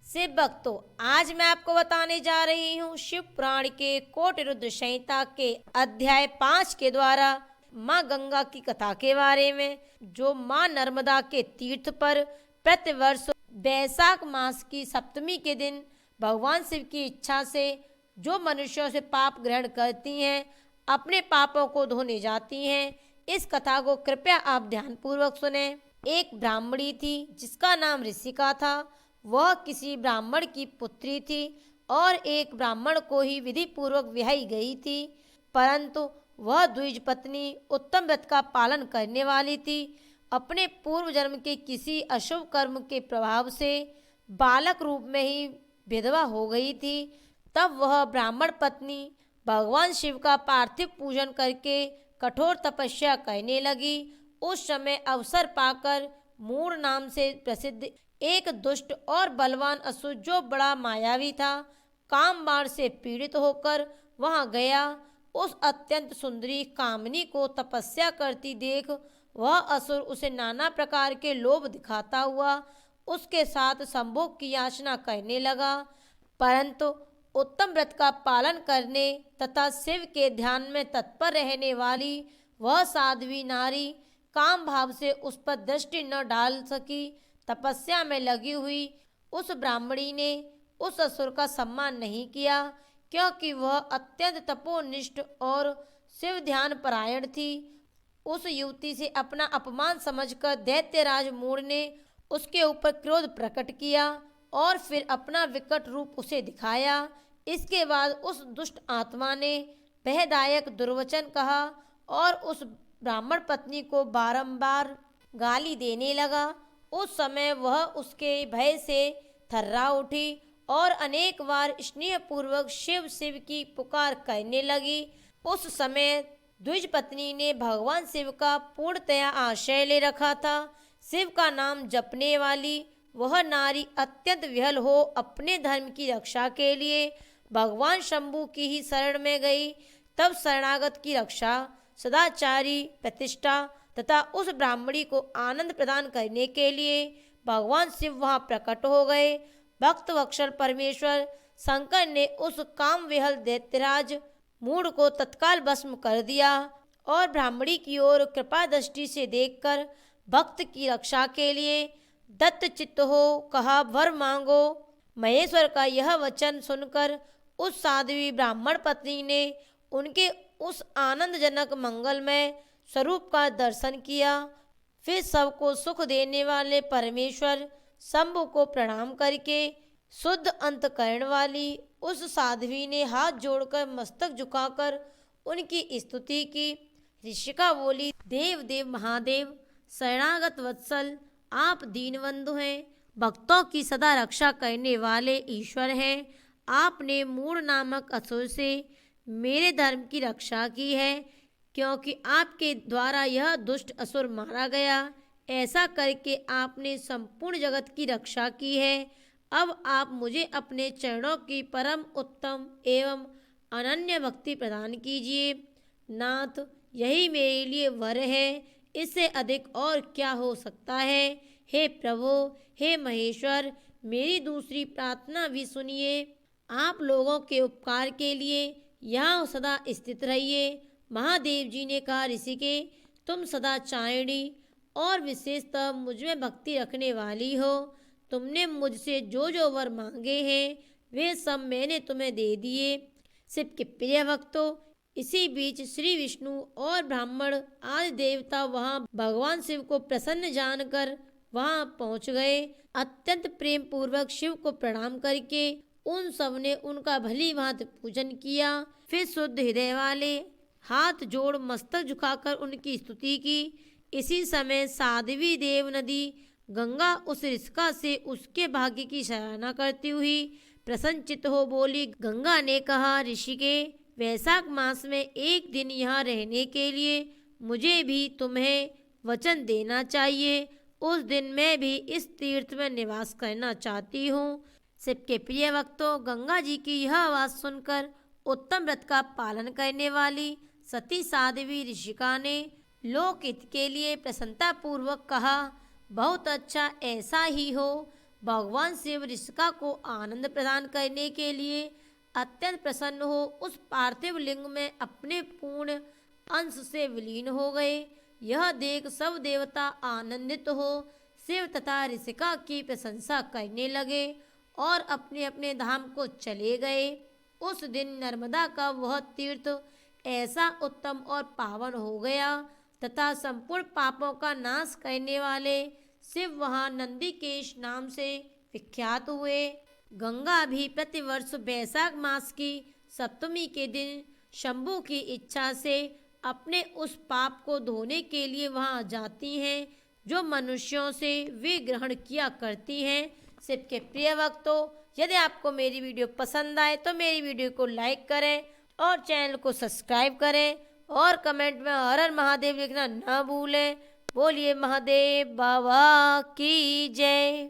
शिव भक्तों, आज मैं आपको बताने जा रही हूँ शिव पुराण के कोटि रुद्र संहिता के अध्याय 5 के द्वारा माँ गंगा की कथा के बारे में, जो माँ नर्मदा के तीर्थ पर प्रतिवर्ष वैशाख मास की सप्तमी के दिन भगवान शिव की इच्छा से जो मनुष्यों से पाप ग्रहण करती हैं, अपने पापों को धोने जाती हैं। इस कथा को कृपया आप ध्यानपूर्वक सुने। एक ब्राह्मणी थी जिसका नाम ऋषिका था। वह किसी ब्राह्मण की पुत्री थी और एक ब्राह्मण को ही विधि पूर्वक विवाही गई थी, परंतु वह द्विज पत्नी उत्तम व्रत का पालन करने वाली थी। अपने पूर्व जन्म के किसी अशुभ कर्म के प्रभाव से बालक रूप में ही विधवा हो गई थी। तब वह ब्राह्मण पत्नी भगवान शिव का पार्थिव पूजन करके कठोर तपस्या करने लगी। उस समय अवसर पाकर मूढ़ नाम से प्रसिद्ध एक दुष्ट और बलवान असुर, जो बड़ा मायावी था, काम बाण से पीड़ित होकर वहां गया। उस अत्यंत सुंदरी कामिनी को तपस्या करती देख वह असुर उसे नाना प्रकार के लोभ दिखाता हुआ उसके साथ संभोग की याचना करने लगा, परंतु उत्तम व्रत का पालन करने तथा शिव के ध्यान में तत्पर रहने वाली वह साध्वी नारी काम भाव से उस पर दृष्टि न डाल सकी। तपस्या में लगी हुई उस ब्राह्मणी ने उस असुर का सम्मान नहीं किया, क्योंकि वह अत्यंत तपोनिष्ठ और शिव ध्यान परायण थी। उस युवती से अपना अपमान समझकर दैत्यराज मूढ़ ने उसके ऊपर क्रोध प्रकट किया और फिर अपना विकट रूप उसे दिखाया। इसके बाद उस दुष्ट आत्मा ने भयदायक दुर्वचन कहा और उस ब्राह्मण पत्नी को बारंबार गाली देने लगा। उस समय वह उसके भय से थर्रा उठी और अनेक बार स्नेहपूर्वक शिव शिव की पुकार करने लगी। उस समय द्विज पत्नी ने भगवान शिव का पूर्णतया आश्रय ले रखा था। शिव का नाम जपने वाली वह नारी अत्यंत विहल हो अपने धर्म की रक्षा के लिए भगवान शंभु की ही शरण में गई। तब शरणागत की रक्षा, सदाचारी प्रतिष्ठा तथा उस ब्राह्मणी को आनंद प्रदान करने के लिए भगवान शिव वहां प्रकट हो गए। भक्त वत्सल परमेश्वर शंकर ने उस काम विहल दैत्यराज मूढ़ को तत्काल भस्म कर दिया और ब्राह्मणी की ओर कृपा दृष्टि से देखकर भक्त की रक्षा के लिए दत्त चित्त हो कहा, वर मांगो। महेश्वर का यह वचन सुनकर उस साध्वी ब्राह्मण पत्नी ने उनके उस आनंदजनक मंगलमय स्वरूप का दर्शन किया। फिर सबको सुख देने वाले परमेश्वर शंभु को प्रणाम करके शुद्ध अंतकरण वाली उस साध्वी ने हाथ जोड़कर मस्तक झुकाकर उनकी स्तुति की। ऋषिका बोली, देव देव महादेव, शरणागत वत्सल, आप दीनबंधु हैं, भक्तों की सदा रक्षा करने वाले ईश्वर हैं। आपने मूढ़ नामक असुर से मेरे धर्म की रक्षा की है, क्योंकि आपके द्वारा यह दुष्ट असुर मारा गया। ऐसा करके आपने संपूर्ण जगत की रक्षा की है। अब आप मुझे अपने चरणों की परम उत्तम एवं अनन्य भक्ति प्रदान कीजिए। नाथ, यही मेरे लिए वर है, इससे अधिक और क्या हो सकता है। हे प्रभु, हे महेश्वर, मेरी दूसरी प्रार्थना भी सुनिए। आप लोगों के उपकार के लिए यहाँ सदा स्थित रहिए। महादेव जी ने कहा, ऋषिके, तुम सदा चारिणी और विशेषतः मुझमें भक्ति रखने वाली हो। तुमने मुझसे जो जो वर मांगे हैं वे सब मैंने तुम्हें दे दिए। शिव के प्रिय भक्तों, इसी बीच श्री विष्णु और ब्राह्मण आदि देवता वहां भगवान शिव को प्रसन्न जानकर वहां पहुंच गए। अत्यंत प्रेम पूर्वक शिव को प्रणाम करके उन सब ने उनका भली भांति पूजन किया। फिर शुद्ध हृदय वाले हाथ जोड़ मस्तक झुकाकर उनकी स्तुति की। इसी समय साध्वी देव नदी गंगा उस ऋषिका से उसके भाग्य की सराहना करती हुई प्रसन्नचित्त हो बोली। गंगा ने कहा, ऋषिके, वैशाख मास में एक दिन यहाँ रहने के लिए मुझे भी तुम्हें वचन देना चाहिए। उस दिन मैं भी इस तीर्थ में निवास करना चाहती हूँ। शिव के प्रिय भक्तों, गंगा जी की यह आवाज़ सुनकर उत्तम व्रत का पालन करने वाली सती साध्वी ऋषिका ने लोकहित के लिए प्रसन्नता पूर्वक कहा, बहुत अच्छा, ऐसा ही हो। भगवान शिव ऋषिका को आनंद प्रदान करने के लिए अत्यंत प्रसन्न हो उस पार्थिव लिंग में अपने पूर्ण अंश से विलीन हो गए। यह देख सब देवता आनंदित हो शिव तथा ऋषिका की प्रशंसा करने लगे और अपने अपने धाम को चले गए। उस दिन नर्मदा का वह तीर्थ ऐसा उत्तम और पावन हो गया तथा संपूर्ण पापों का नाश करने वाले शिव वहाँ नंदीकेश नाम से विख्यात हुए। गंगा भी प्रतिवर्ष वैशाख मास की सप्तमी के दिन शंभु की इच्छा से अपने उस पाप को धोने के लिए वहाँ जाती हैं जो मनुष्यों से वे ग्रहण किया करती हैं। शिव के प्रिय भक्तों, यदि आपको मेरी वीडियो पसंद आए तो मेरी वीडियो को लाइक करें और चैनल को सब्सक्राइब करें और कमेंट में हर हर महादेव लिखना न भूलें। बोलिए महादेव बाबा की जय।